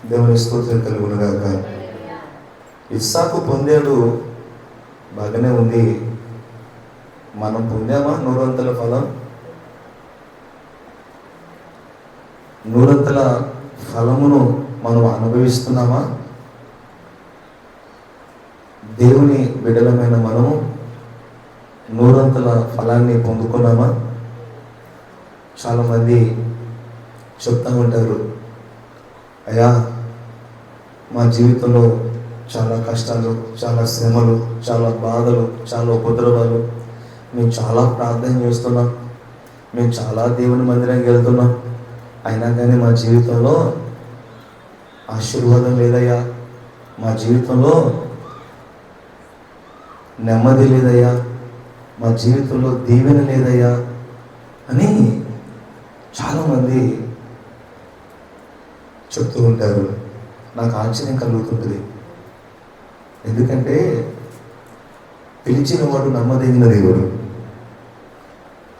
దేవుని స్తోత్రం కలుగునుగాక. ఇస్సాకు పొందాడు, బాగానే ఉంది. మనం పొందామా నూరంతల ఫలం? నూరంతల ఫలమును మనం అనుభవిస్తున్నామా? దేవుని బిడ్డలమైన మనము నూరంతల ఫలాన్ని పొందుకున్నామా? చాలామంది చెప్తూ ఉంటారు, అయ్యా మా జీవితంలో చాలా కష్టాలు, చాలా శ్రమలు, చాలా బాధలు, చాలా ఉపద్రవాలు, మేము చాలా ప్రార్థన చేస్తున్నాం, మేము చాలా దేవుని మందిరానికి వెళ్తున్నాం, అయినా కానీ మా జీవితంలో ఆశీర్వాదం లేదయ్యా, మా జీవితంలో నెమ్మది లేదయ్యా, మా జీవితంలో దీవెన లేదయ్యా అని చాలామంది చెప్తూ ఉంటారు. నాకు ఆశ్చర్యం కలుగుతుంటుంది. ఎందుకంటే పిలిచిన వాడు నమ్మదగిన దేవుడు.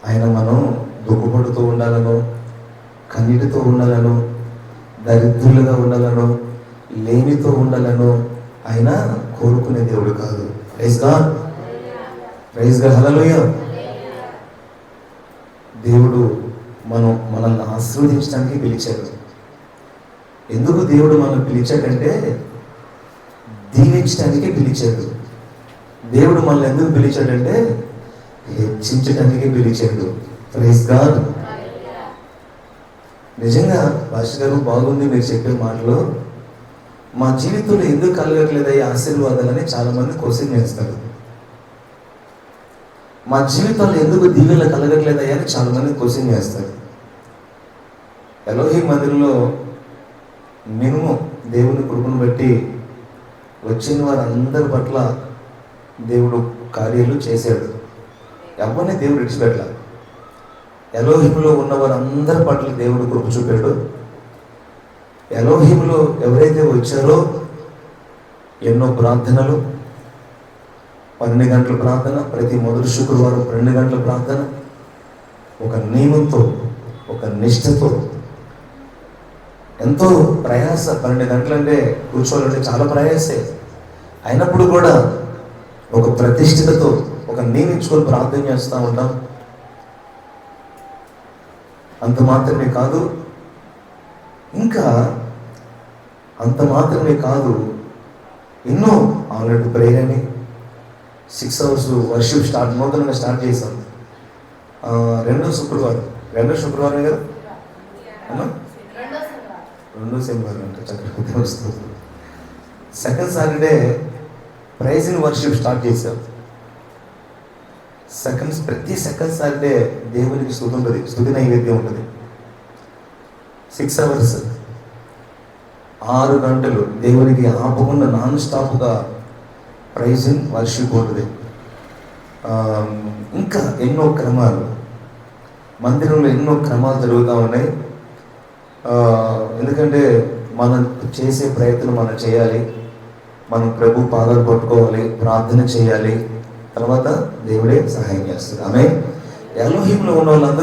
ఆయన మనం దుఃఖపడుతూ ఉండాలను, కన్నీటితో ఉండాలను, దరిద్రులుగా ఉండాలను, లేమితో ఉండాలను ఆయన కోరుకునే దేవుడు కాదు. ప్రైజ్ గాడ్, ప్రైజ్ గాడ్, హల్లెలూయా. దేవుడు మనల్ని ఆశీర్వదించడానికి పిలిచాడు. ఎందుకు దేవుడు మనల్ని పిలిచాడంటే దీవించడానికి పిలిచాడు. దేవుడు మనల్ని ఎందుకు పిలిచాడంటే హెచ్చించడానికి పిలిచాడు. Praise God. నిజంగా భాష గారు బాగుంది మీరు చెప్పే మాటలు. మా జీవితంలో ఎందుకు కలగట్లేదు ఈ ఆశీర్వాదాలని చాలామంది క్వశ్చన్ చేస్తారు. మా జీవితంలో ఎందుకు దీవెనలు కలగట్లేదయ్యా అని చాలామంది క్వశ్చన్ చేస్తారు. ఎలోహీ మందిరంలో మినిమం దేవుని కృపను బట్టి వచ్చిన వారందరి పట్ల దేవుడు కార్యాలు చేశాడు. ఎవరిని దేవుడు విడిచిపెట్టల. ఎలోహిములో ఉన్న వారందరి పట్ల దేవుడు కృప చూపాడు. ఎలోహిములో ఎవరైతే వచ్చారో ఎన్నో ప్రార్థనలు, 12 గంటల ప్రార్థన, ప్రతి మొదటి శుక్రవారం 12 గంటల ప్రార్థన, ఒక నియమంతో, ఒక నిష్ఠతో, ఎంతో ప్రయాస. 12 గంటలంటే కూర్చోవాలంటే చాలా ప్రయాసే. అయినప్పుడు కూడా ఒక ప్రతిష్ఠితతో, ఒక నియమించుకొని ప్రార్థన చేస్తూ ఉంటాం. అంత మాత్రమే కాదు, ఇంకా అంత మాత్రమే కాదు, ఎన్నో ఆల్రెడీ ప్రేయర్ అని 6 hours వర్షిప్ నూతనంగా స్టార్ట్ చేశాం. రెండో శుక్రవారం కదా అన్నా, రెండో శనివారం అంటే చక్కగా వస్తుంది. Second Saturday praise and worship start చేశాం. ప్రతి సెకండ్ సాటర్డే దేవునికి స్తుతి ఉంటుంది, స్తుతి నైవేద్యం ఉంటుంది. 6 hours 6 గంటలు దేవునికి ఆపకుండా నాన్ స్టాప్గా ప్రైజ్ ఇన్ వర్షిప్ ఉంటుంది. ఇంకా ఎన్నో క్రమాలు, మందిరంలో ఎన్నో క్రమాలు జరుగుతూ ఉన్నాయి. ఎందుకంటే మనం చేసే ప్రయత్నం మనం చేయాలి, మనం ప్రభు పాదాలు పట్టుకోవాలి, ప్రార్థన చేయాలి, తర్వాత దేవుడే సహాయం చేస్తాడు. ఆమె ఎలోహింలో ఉన్న వాళ్ళందరూ